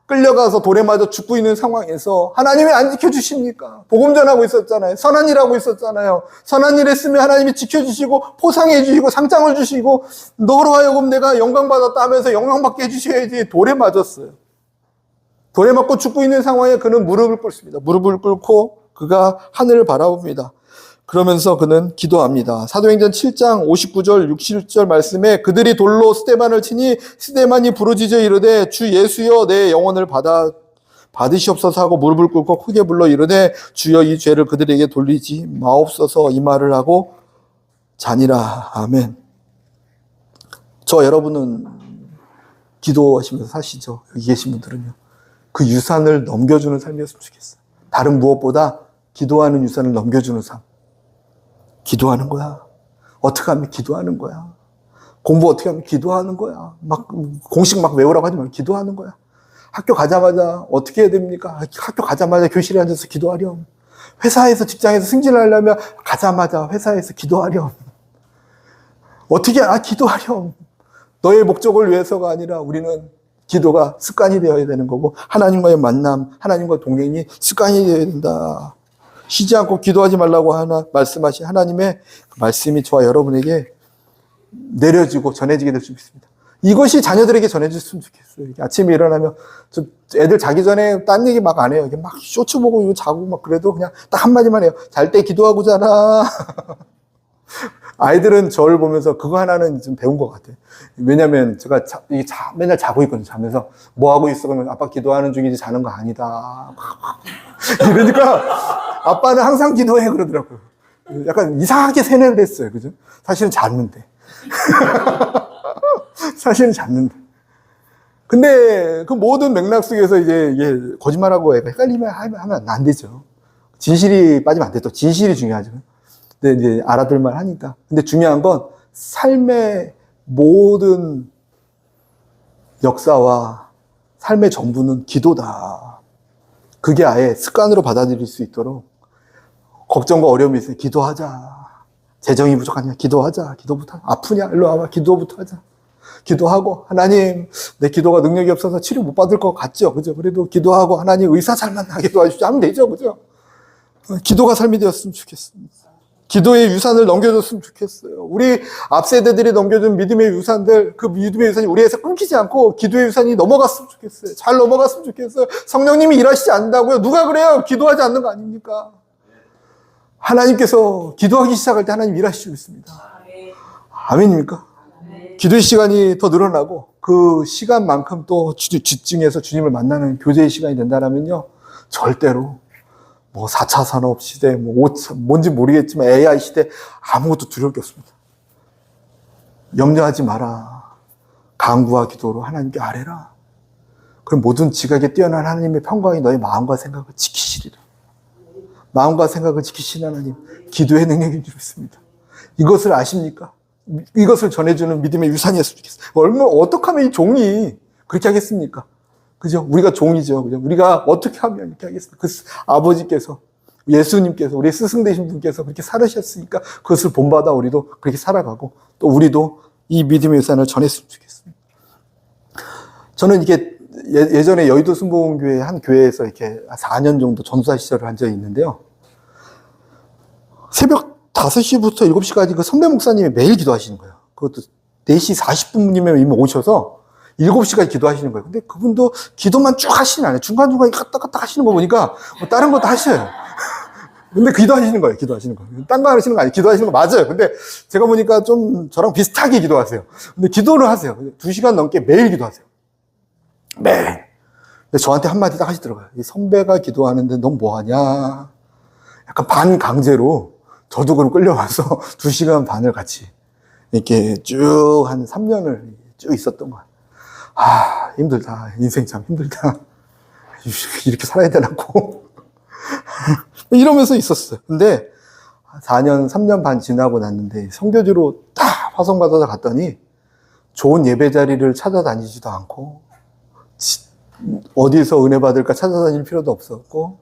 끌려가서 돌에 맞아 죽고 있는 상황에서 하나님이 안 지켜주십니까? 복음 전하고 있었잖아요. 선한 일 하고 있었잖아요. 선한 일 했으면 하나님이 지켜주시고 포상해 주시고 상장을 주시고 너로 하여금 내가 영광받았다 하면서 영광받게 해주셔야지. 돌에 맞았어요. 돌에 맞고 죽고 있는 상황에 그는 무릎을 꿇습니다. 무릎을 꿇고 그가 하늘을 바라봅니다. 그러면서 그는 기도합니다. 사도행전 7장 59절 60절 말씀에 그들이 돌로 스데반을 치니 스데반이 부르짖어 이르되 주 예수여 내 영혼을 받으시옵소서 하고 무릎을 꿇고 크게 불러 이르되 주여 이 죄를 그들에게 돌리지 마옵소서 이 말을 하고 자니라. 아멘. 저 여러분은 기도하시면서 사시죠? 여기 계신 분들은요. 그 유산을 넘겨주는 삶이었으면 좋겠어요. 다른 무엇보다 기도하는 유산을 넘겨주는 삶. 기도하는 거야. 어떻게 하면 기도하는 거야. 공부 어떻게 하면 기도하는 거야. 공식 외우라고 하지 말고 기도하는 거야. 학교 가자마자 어떻게 해야 됩니까? 학교 가자마자 교실에 앉아서 기도하렴. 회사에서 직장에서 승진하려면 가자마자 회사에서 기도하렴. 어떻게 기도하렴. 너의 목적을 위해서가 아니라 우리는 기도가 습관이 되어야 되는 거고 하나님과의 만남, 하나님과 동행이 습관이 되어야 된다. 쉬지 않고 기도하지 말라고 말씀하신 하나님의 말씀이 저와 여러분에게 내려지고 전해지게 될 수 있습니다. 이것이 자녀들에게 전해졌으면 좋겠어요. 아침에 일어나면 애들 자기 전에 딴 얘기 막 안 해요. 막 쇼츠 보고 이거 자고 막 그래도 그냥 딱 한마디만 해요. 잘 때 기도하고 자라. 아이들은 저를 보면서 그거 하나는 좀 배운 것 같아요. 왜냐면 제가 맨날 자고 있거든요. 자면서 뭐 하고 있어? 그러면 아빠 기도하는 중이지 자는 거 아니다. 이러니까 아빠는 항상 기도해 그러더라고요. 약간 이상하게 세뇌를 했어요. 그죠? 사실은 잤는데. 사실은 잤는데. 근데 그 모든 맥락 속에서 이제 이게 거짓말하고 애가 헷갈리면 하면 안 되죠. 진실이 빠지면 안 돼. 또 진실이 중요하죠. 근데 이제 알아들만 하니까. 근데 중요한 건 삶의 모든 역사와 삶의 전부는 기도다. 그게 아예 습관으로 받아들일 수 있도록 걱정과 어려움이 있으면 기도하자. 재정이 부족하냐? 기도하자. 기도부터. 아프냐? 일로 와봐. 기도부터 하자. 기도하고 하나님 내 기도가 능력이 없어서 치료 못 받을 것 같죠. 그죠? 그래도 기도하고 하나님 의사 잘 만나게 도와주십시오 하면 되죠. 그죠? 기도가 삶이 되었으면 좋겠습니다. 기도의 유산을 넘겨줬으면 좋겠어요. 우리 앞세대들이 넘겨준 믿음의 유산들, 그 믿음의 유산이 우리에서 끊기지 않고 기도의 유산이 넘어갔으면 좋겠어요. 잘 넘어갔으면 좋겠어요. 성령님이 일하시지 않는다고요? 누가 그래요? 기도하지 않는 거 아닙니까? 하나님께서 기도하기 시작할 때 하나님 일하시고 있습니다. 아멘입니까? 기도의 시간이 더 늘어나고 그 시간만큼 또 집중해서 주님을 만나는 교제의 시간이 된다면요, 절대로 뭐 4차 산업 시대, 뭐 5차, 뭔지 모르겠지만 AI 시대 아무것도 두려울 게 없습니다. 염려하지 마라. 간구와 기도로 하나님께 아뢰라. 그럼 모든 지각에 뛰어난 하나님의 평강이 너의 마음과 생각을 지키시리라. 마음과 생각을 지키시는 하나님, 기도의 능력이 줄 있습니다. 이것을 아십니까? 이것을 전해주는 믿음의 유산이었으면 좋겠어요. 어떻게 하면 이 종이 그렇게 하겠습니까? 그죠? 우리가 종이죠. 그죠? 우리가 어떻게 하면 이렇게 하겠습니까? 그 아버지께서, 예수님께서, 우리 스승 되신 분께서 그렇게 살으셨으니까 그것을 본받아 우리도 그렇게 살아가고 또 우리도 이 믿음의 유산을 전했으면 좋겠습니다. 저는 이게 예전에 여의도 순복음교회 한 교회에서 이렇게 4년 정도 전도사 시절을 한 적이 있는데요. 새벽 5시부터 7시까지 그 선배 목사님이 매일 기도하시는 거예요. 그것도 4시 40분이면 이미 오셔서 7시까지 기도하시는 거예요. 근데 그분도 기도만 쭉 하시는 않아요. 중간중간에 까딱까딱 하시는 거 보니까 뭐 다른 것도 하셔요. 근데 기도하시는 거예요. 기도하시는 거. 딴 거 하시는 거 아니에요. 기도하시는 거 맞아요. 근데 제가 보니까 좀 저랑 비슷하게 기도하세요. 근데 기도를 하세요. 2시간 넘게 매일 기도하세요. 매일. 근데 저한테 한마디 딱 하시더라고요. 이 선배가 기도하는데 넌 뭐하냐. 약간 반강제로 저도 그럼 끌려와서 2시간 반을 같이 이렇게 쭉 한 3년을 쭉 있었던 거예요. 아, 힘들다. 인생 참 힘들다. 이렇게 살아야 되나고. 이러면서 있었어요. 근데 4년, 3년 반 지나고 났는데 선교지로 딱 화성받아서 갔더니 좋은 예배 자리를 찾아다니지도 않고 어디서 은혜 받을까 찾아다닐 필요도 없었고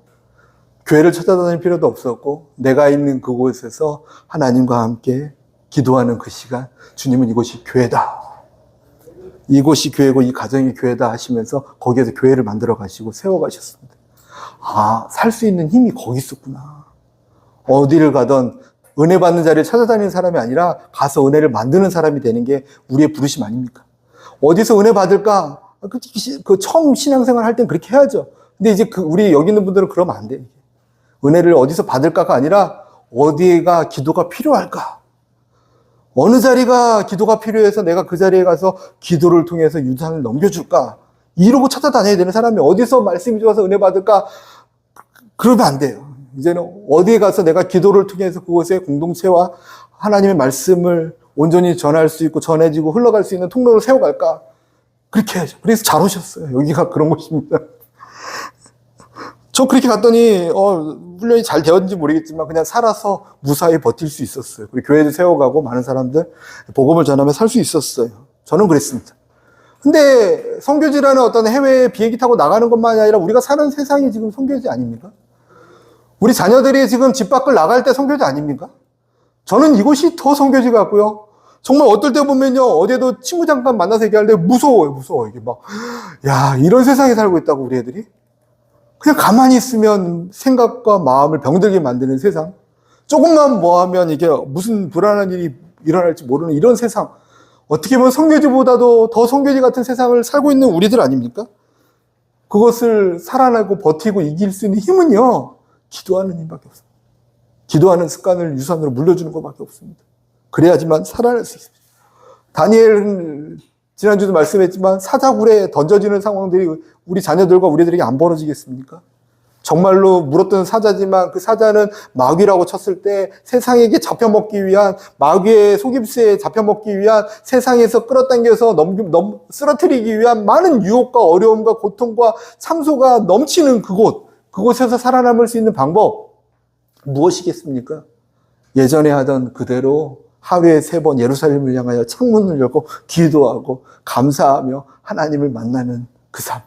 교회를 찾아다닐 필요도 없었고 내가 있는 그곳에서 하나님과 함께 기도하는 그 시간, 주님은 이곳이 교회다. 이곳이 교회고 이 가정이 교회다 하시면서 거기에서 교회를 만들어 가시고 세워 가셨습니다. 아, 살 수 있는 힘이 거기 있었구나. 어디를 가던 은혜 받는 자리를 찾아다니는 사람이 아니라 가서 은혜를 만드는 사람이 되는 게 우리의 부르심 아닙니까? 어디서 은혜 받을까? 그 처음 신앙생활 할 땐 그렇게 해야죠. 근데 이제 우리 여기 있는 분들은 그러면 안 돼요. 은혜를 어디서 받을까가 아니라 어디가 기도가 필요할까? 어느 자리가 기도가 필요해서 내가 그 자리에 가서 기도를 통해서 유산을 넘겨줄까? 이러고 찾아다녀야 되는 사람이 어디서 말씀이 좋아서 은혜 받을까? 그러면 안 돼요. 이제는 어디에 가서 내가 기도를 통해서 그곳의 공동체와 하나님의 말씀을 온전히 전할 수 있고 전해지고 흘러갈 수 있는 통로를 세워갈까? 그렇게 해야죠. 그래서 잘 오셨어요. 여기가 그런 곳입니다. 저 그렇게 갔더니 훈련이 잘 되었는지 모르겠지만 그냥 살아서 무사히 버틸 수 있었어요. 그리고 교회도 세워가고 많은 사람들 복음을 전하며 살 수 있었어요. 저는 그랬습니다. 근데 선교지라는 어떤 해외에 비행기 타고 나가는 것만이 아니라 우리가 사는 세상이 지금 선교지 아닙니까? 우리 자녀들이 지금 집 밖을 나갈 때 선교지 아닙니까? 저는 이곳이 더 선교지 같고요. 정말 어떨 때 보면요, 어디에도 친구 잠깐 만나서 얘기하는데 무서워요. 이게 막, 야, 이런 세상에 살고 있다고 우리 애들이? 그냥 가만히 있으면 생각과 마음을 병들게 만드는 세상. 조금만 뭐 하면 이게 무슨 불안한 일이 일어날지 모르는 이런 세상. 어떻게 보면 선교지보다도 더 선교지 같은 세상을 살고 있는 우리들 아닙니까? 그것을 살아나고 버티고 이길 수 있는 힘은요, 기도하는 힘밖에 없습니다. 기도하는 습관을 유산으로 물려주는 것밖에 없습니다. 그래야지만 살아날 수 있습니다. 다니엘은 지난주도 말씀했지만 사자굴에 던져지는 상황들이 우리 자녀들과 우리들에게 안 벌어지겠습니까? 정말로 물었던 사자지만 그 사자는 마귀라고 쳤을 때 세상에게 잡혀먹기 위한 마귀의 속임수에 잡혀먹기 위한 세상에서 끌어당겨서 쓰러뜨리기 위한 많은 유혹과 어려움과 고통과 참소가 넘치는 그곳에서 살아남을 수 있는 방법 무엇이겠습니까? 예전에 하던 그대로 하루에 3번 예루살렘을 향하여 창문을 열고 기도하고 감사하며 하나님을 만나는 그 삶.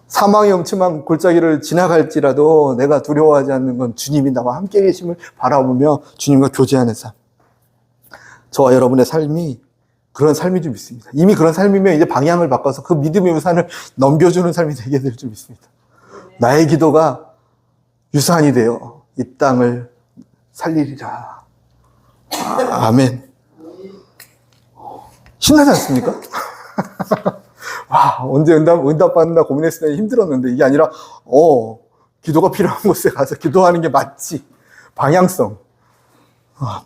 사망의 엄침한 골짜기를 지나갈지라도 내가 두려워하지 않는 건 주님이 나와 함께 계심을 바라보며 주님과 교제하는 삶. 저와 여러분의 삶이 그런 삶이 좀 있습니다. 이미 그런 삶이면 이제 방향을 바꿔서 그 믿음의 유산을 넘겨주는 삶이 되게 될 줄 믿습니다. 나의 기도가 유산이 되어 이 땅을 살리리라. 아멘. 신나지 않습니까? 와, 언제 응답 받는다 고민했을 때 힘들었는데 이게 아니라 기도가 필요한 곳에 가서 기도하는 게 맞지. 방향성.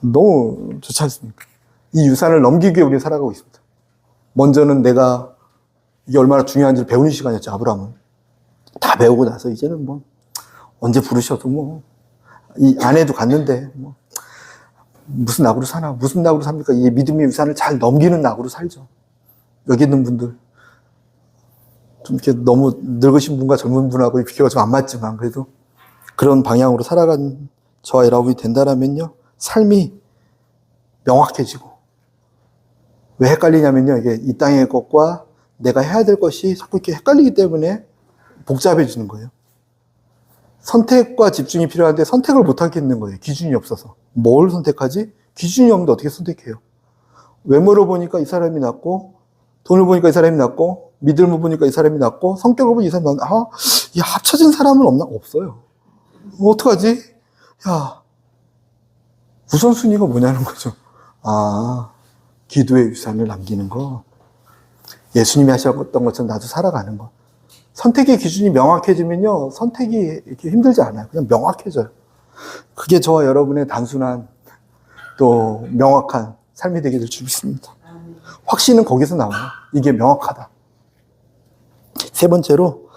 너무 좋지 않습니까? 이 유산을 넘기기 위해 우리가 살아가고 있습니다. 먼저는 내가 이게 얼마나 중요한지를 배우는 시간이었죠. 아브라함은 다 배우고 나서 이제는 뭐 언제 부르셔도 뭐 이 아내도 갔는데 뭐 무슨 낙으로 사나, 무슨 낙으로 삽니까? 이 믿음의 유산을 잘 넘기는 낙으로 살죠. 여기 있는 분들 좀 이렇게 너무 늙으신 분과 젊은 분하고 비교가 좀 안 맞지만 그래도 그런 방향으로 살아간 저와 여러분이 된다면요, 삶이 명확해지고. 왜 헷갈리냐면요, 이게 이 땅의 것과 내가 해야 될 것이 자꾸 이렇게 헷갈리기 때문에 복잡해지는 거예요. 선택과 집중이 필요한데 선택을 못 하겠는 거예요. 기준이 없어서. 뭘 선택하지? 기준이 없는데 어떻게 선택해요? 외모를 보니까 이 사람이 낫고, 돈을 보니까 이 사람이 낫고, 믿음을 보니까 이 사람이 낫고, 성격을 보니까 이 사람이 낫고, 이 합쳐진 사람은 없나? 없어요. 어떡하지? 야, 우선순위가 뭐냐는 거죠. 기도의 유산을 남기는 거. 예수님이 하셨던 것처럼 나도 살아가는 거. 선택의 기준이 명확해지면요, 선택이 이렇게 힘들지 않아요. 그냥 명확해져요. 그게 저와 여러분의 단순한 또 명확한 삶이 되게 될 줄 믿습니다. 확신은 거기서 나와요. 이게 명확하다. 세 번째로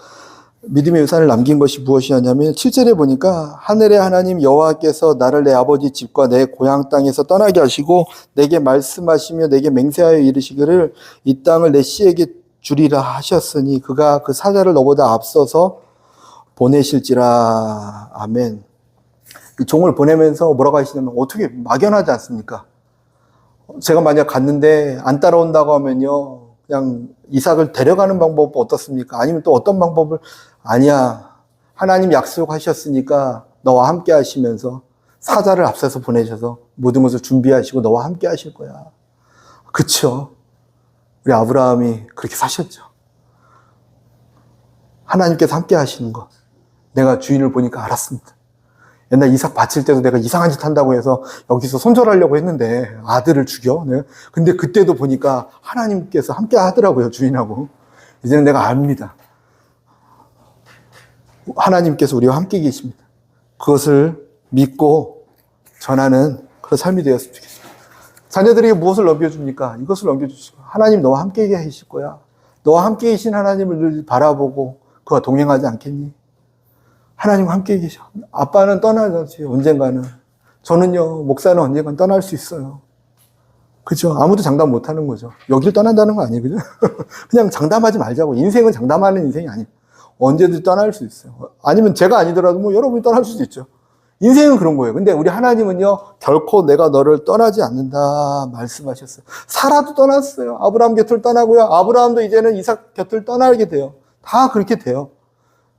믿음의 유산을 남긴 것이 무엇이었냐면 7절에 보니까 하늘의 하나님 여호와께서 나를 내 아버지 집과 내 고향 땅에서 떠나게 하시고 내게 말씀하시며 내게 맹세하여 이르시기를 이 땅을 내 씨에게 주리라 하셨으니 그가 그 사자를 너보다 앞서서 보내실지라. 아멘. 이 종을 보내면서 뭐라고 하시냐면 어떻게 막연하지 않습니까? 제가 만약 갔는데 안 따라온다고 하면요, 그냥 이삭을 데려가는 방법 어떻습니까? 아니면 또 어떤 방법을, 아니야, 하나님 약속하셨으니까 너와 함께 하시면서 사자를 앞서서 보내셔서 모든 것을 준비하시고 너와 함께 하실 거야. 그쵸? 우리 아브라함이 그렇게 사셨죠. 하나님께서 함께 하시는 것. 내가 주인을 보니까 알았습니다. 옛날 이삭 바칠 때도 내가 이상한 짓 한다고 해서 여기서 손절하려고 했는데 아들을 죽여. 근데 그때도 보니까 하나님께서 함께 하더라고요, 주인하고. 이제는 내가 압니다. 하나님께서 우리와 함께 계십니다. 그것을 믿고 전하는 그런 삶이 되었으면 좋겠습니다. 자녀들에게 무엇을 넘겨줍니까? 이것을 넘겨주시고, 하나님 너와 함께 계실 거야. 너와 함께 계신 하나님을 늘 바라보고 그와 동행하지 않겠니? 하나님과 함께 계셔. 아빠는 떠나지, 언젠가는. 저는요, 목사는 언젠간 떠날 수 있어요. 그죠? 아무도 장담 못 하는 거죠. 여길 떠난다는 거 아니에요, 그죠? 그냥 장담하지 말자고. 인생은 장담하는 인생이 아니에요. 언제든지 떠날 수 있어요. 아니면 제가 아니더라도 뭐 여러분이 떠날 수도 있죠. 인생은 그런 거예요. 근데 우리 하나님은요, 결코 내가 너를 떠나지 않는다 말씀하셨어요. 사라도 떠났어요. 아브라함 곁을 떠나고요. 아브라함도 이제는 이삭 곁을 떠나게 돼요. 다 그렇게 돼요.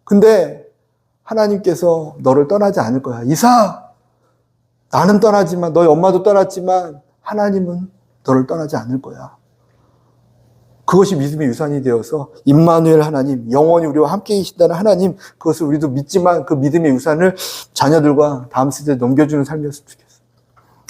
근데 하나님께서 너를 떠나지 않을 거야. 이삭, 나는 떠나지만, 너희 엄마도 떠났지만 하나님은 너를 떠나지 않을 거야. 그것이 믿음의 유산이 되어서 임마누엘 하나님, 영원히 우리와 함께 계신다는 하나님, 그것을 우리도 믿지만 그 믿음의 유산을 자녀들과 다음 세대에 넘겨주는 삶이었으면 좋겠어요.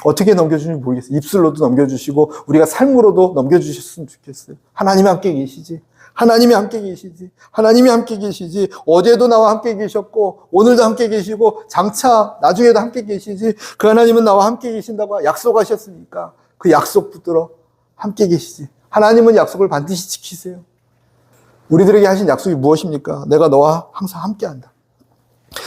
어떻게 넘겨주는지 모르겠어요. 입술로도 넘겨주시고 우리가 삶으로도 넘겨주셨으면 좋겠어요. 하나님이 함께 계시지. 하나님이 함께 계시지. 하나님이 함께 계시지. 어제도 나와 함께 계셨고 오늘도 함께 계시고 장차 나중에도 함께 계시지. 그 하나님은 나와 함께 계신다고 약속하셨으니까 그 약속 붙들어 함께 계시지. 하나님은 약속을 반드시 지키세요. 우리들에게 하신 약속이 무엇입니까? 내가 너와 항상 함께한다.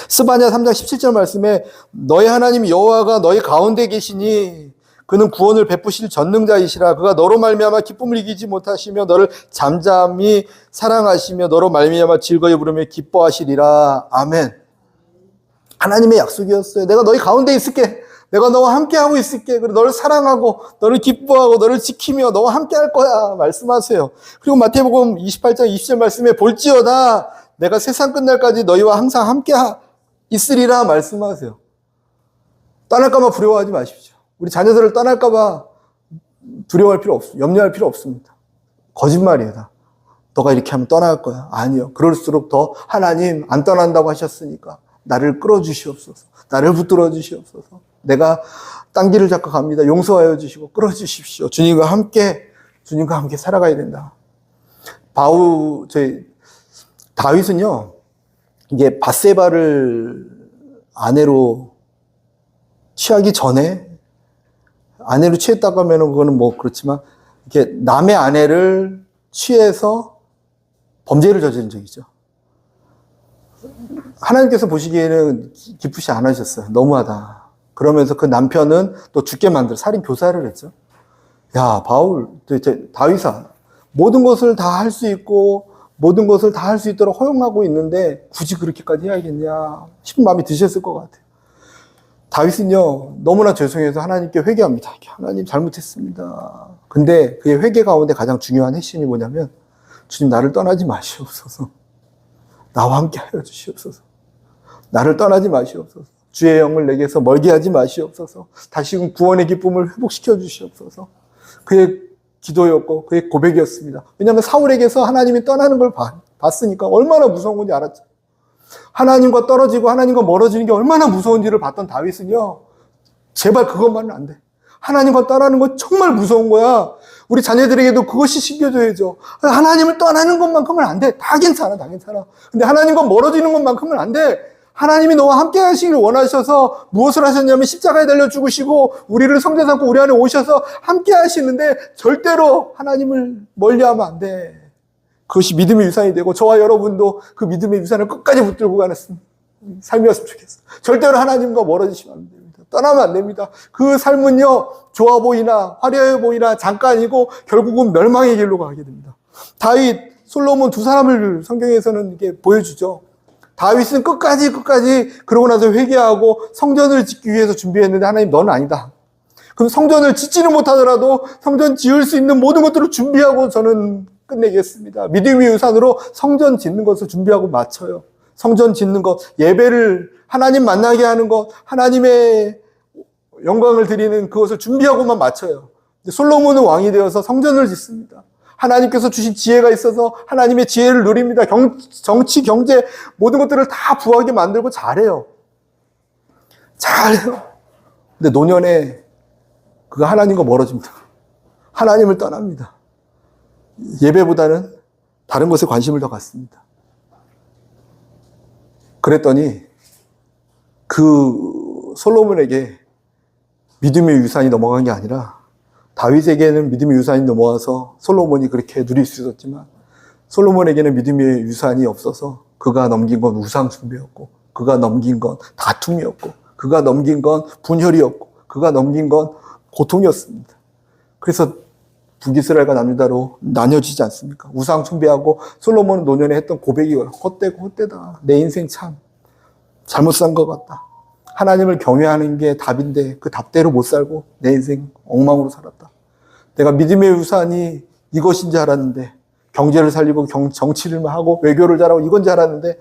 스바냐 3장 17절 말씀에 너의 하나님 여호와가 너희 가운데 계시니 그는 구원을 베푸실 전능자이시라. 그가 너로 말미암아 기쁨을 이기지 못하시며 너를 잠잠히 사랑하시며 너로 말미암아 즐거이 부르며 기뻐하시리라. 아멘. 하나님의 약속이었어요. 내가 너희 가운데 있을게. 내가 너와 함께하고 있을게. 그리고 너를 사랑하고 너를 기뻐하고 너를 지키며 너와 함께할 거야 말씀하세요. 그리고 마태복음 28장 20절 말씀에 볼지어다 내가 세상 끝날까지 너희와 항상 함께 있으리라 말씀하세요. 떠날까 봐 두려워하지 마십시오. 우리 자녀들을 떠날까 봐 두려워할 필요 없습니다. 염려할 필요 없습니다. 거짓말이에요. 다. 너가 이렇게 하면 떠날 거야. 아니요. 그럴수록 더 하나님 안 떠난다고 하셨으니까 나를 끌어주시옵소서. 나를 붙들어 주시옵소서. 내가 딴 길을 잡고 갑니다. 용서하여 주시고 끌어주십시오. 주님과 함께 살아가야 된다. 다윗은요, 이게 밧세바를 아내로 취하기 전에, 아내로 취했다고 하면 그거는 뭐 그렇지만, 이렇게 남의 아내를 취해서 범죄를 저지른 적이죠. 하나님께서 보시기에는 기쁘지 않으셨어요. 너무하다. 그러면서 그 남편은 또 죽게 만들 살인 교사를 했죠. 야, 다윗아, 모든 것을 다 할 수 있고 모든 것을 다 할 수 있도록 허용하고 있는데 굳이 그렇게까지 해야겠냐 싶은 마음이 드셨을 것 같아요. 다윗은요, 너무나 죄송해서 하나님께 회개합니다. 하나님 잘못했습니다. 근데 그의 회개 가운데 가장 중요한 핵심이 뭐냐면, 주님 나를 떠나지 마시옵소서. 나와 함께 하여 주시옵소서. 나를 떠나지 마시옵소서. 주의 영을 내게서 멀게 하지 마시옵소서. 다시금 구원의 기쁨을 회복시켜 주시옵소서. 그의 기도였고 그의 고백이었습니다. 왜냐하면 사울에게서 하나님이 떠나는 걸 봤으니까 얼마나 무서운 건지 알았죠. 하나님과 떨어지고 하나님과 멀어지는 게 얼마나 무서운지를 봤던 다윗은요, 제발 그것만은 안 돼. 하나님과 떠나는 건 정말 무서운 거야. 우리 자녀들에게도 그것이 신겨줘야죠. 하나님을 떠나는 것만큼은 안 돼. 다 괜찮아. 근데 하나님과 멀어지는 것만큼은 안 돼. 하나님이 너와 함께 하시길 원하셔서 무엇을 하셨냐면 십자가에 달려 죽으시고 우리를 성자 삼고 우리 안에 오셔서 함께 하시는데 절대로 하나님을 멀리하면 안 돼. 그것이 믿음의 유산이 되고 저와 여러분도 그 믿음의 유산을 끝까지 붙들고 가는 삶이었으면 좋겠어요. 절대로 하나님과 멀어지시면 안 됩니다. 떠나면 안 됩니다. 그 삶은요, 좋아 보이나 화려해 보이나 잠깐이고 결국은 멸망의 길로 가게 됩니다. 다윗, 솔로몬 두 사람을 성경에서는 이렇게 보여주죠. 다윗은 끝까지 그러고 나서 회개하고 성전을 짓기 위해서 준비했는데 하나님 너는 아니다. 그럼 성전을 짓지는 못하더라도 성전 지을 수 있는 모든 것들을 준비하고 저는 끝내겠습니다. 믿음의 유산으로 성전 짓는 것을 준비하고 마쳐요. 성전 짓는 것, 예배를 하나님 만나게 하는 것, 하나님의 영광을 드리는 그것을 준비하고만 마쳐요. 솔로몬은 왕이 되어서 성전을 짓습니다. 하나님께서 주신 지혜가 있어서 하나님의 지혜를 누립니다. 정치, 경제 모든 것들을 다 부하게 만들고 잘해요. 근데 노년에 그가 하나님과 멀어집니다. 하나님을 떠납니다. 예배보다는 다른 것에 관심을 더 갖습니다. 그랬더니 그 솔로몬에게 믿음의 유산이 넘어간 게 아니라 다윗에게는 믿음의 유산이 넘어와서 솔로몬이 그렇게 누릴 수 있었지만 솔로몬에게는 믿음의 유산이 없어서 그가 넘긴 건 우상 숭배였고 그가 넘긴 건 다툼이었고 그가 넘긴 건 분열이었고 그가 넘긴 건 고통이었습니다. 그래서 북이스라엘과 남유다로 나뉘어지지 않습니까? 우상 숭배하고 솔로몬은 노년에 했던 고백이 헛되다. 내 인생 참 잘못 산 것 같다. 하나님을 경외하는 게 답인데 그 답대로 못 살고 내 인생 엉망으로 살았다. 내가 믿음의 유산이 이것인 줄 알았는데 경제를 살리고 정치를 하고 외교를 잘하고 이건 줄 알았는데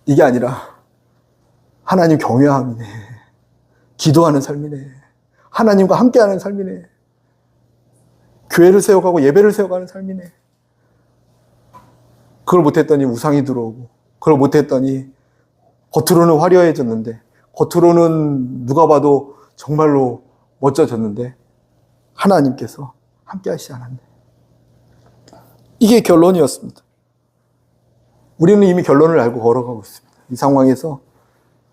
이게 아니라 하나님 경외함이네. 기도하는 삶이네. 하나님과 함께하는 삶이네. 교회를 세워가고 예배를 세워가는 삶이네. 그걸 못했더니 우상이 들어오고 그걸 못했더니 겉으로는 화려해졌는데 겉으로는 누가 봐도 정말로 멋져졌는데 하나님께서 함께 하시지 않았네. 이게 결론이었습니다. 우리는 이미 결론을 알고 걸어가고 있습니다. 이 상황에서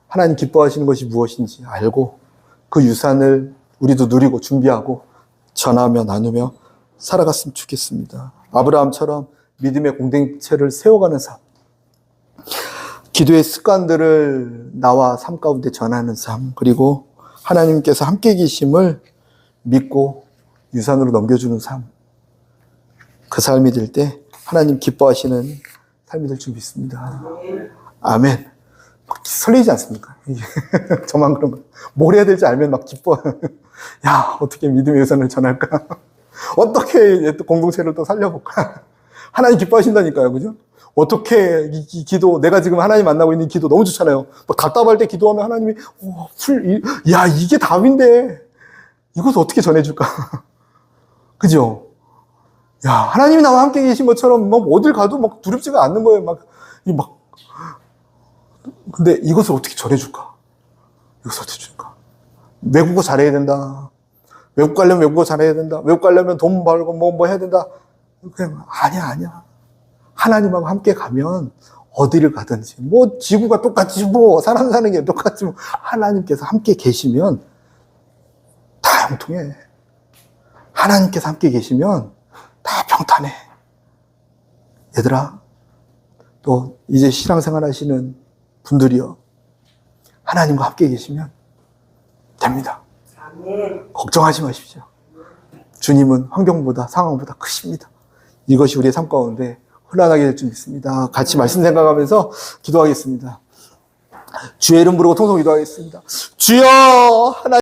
하나님 기뻐하시는 것이 무엇인지 알고 그 유산을 우리도 누리고 준비하고 전하며 나누며 살아갔으면 좋겠습니다. 아브라함처럼 믿음의 공동체를 세워가는 삶, 기도의 습관들을 나와 삶 가운데 전하는 삶, 그리고 하나님께서 함께 계심을 믿고 유산으로 넘겨주는 삶, 그 삶이 될 때 하나님 기뻐하시는 삶이 될 줄 믿습니다. 아멘. 설레지 않습니까? 저만 그런 거. 뭘 해야 될지 알면 막 기뻐. 야, 어떻게 믿음의 유산을 전할까? 어떻게 또 공동체를 또 살려볼까? 하나님 기뻐하신다니까요, 그죠? 어떻게 이 기도, 내가 지금 하나님 만나고 있는 기도 너무 좋잖아요. 뭐 답답할 때 기도하면 하나님이 야, 이게 답인데 이것을 어떻게 전해줄까? 그죠? 야, 하나님이 나와 함께 계신 것처럼 뭐 어딜 가도 막 두렵지가 않는 거예요. 근데 이것을 어떻게 전해줄까? 이것을 어떻게 줄까? 외국어 잘해야 된다. 외국 가려면 외국어 잘해야 된다. 외국 가려면 돈 벌고 뭐 해야 된다. 그냥 아니야. 하나님하고 함께 가면 어디를 가든지 뭐 지구가 똑같지 뭐 사람 사는 게 똑같지 뭐 하나님께서 함께 계시면 다 형통해. 하나님께서 함께 계시면 다 평탄해. 얘들아, 또 이제 신앙생활 하시는 분들이요, 하나님과 함께 계시면 됩니다. 걱정하지 마십시오. 주님은 환경보다 상황보다 크십니다. 이것이 우리의 삶 가운데 흘러나게 될 줄 믿습니다. 같이 말씀 생각하면서 기도하겠습니다. 주의 이름 부르고 통성 기도하겠습니다. 주여, 하나님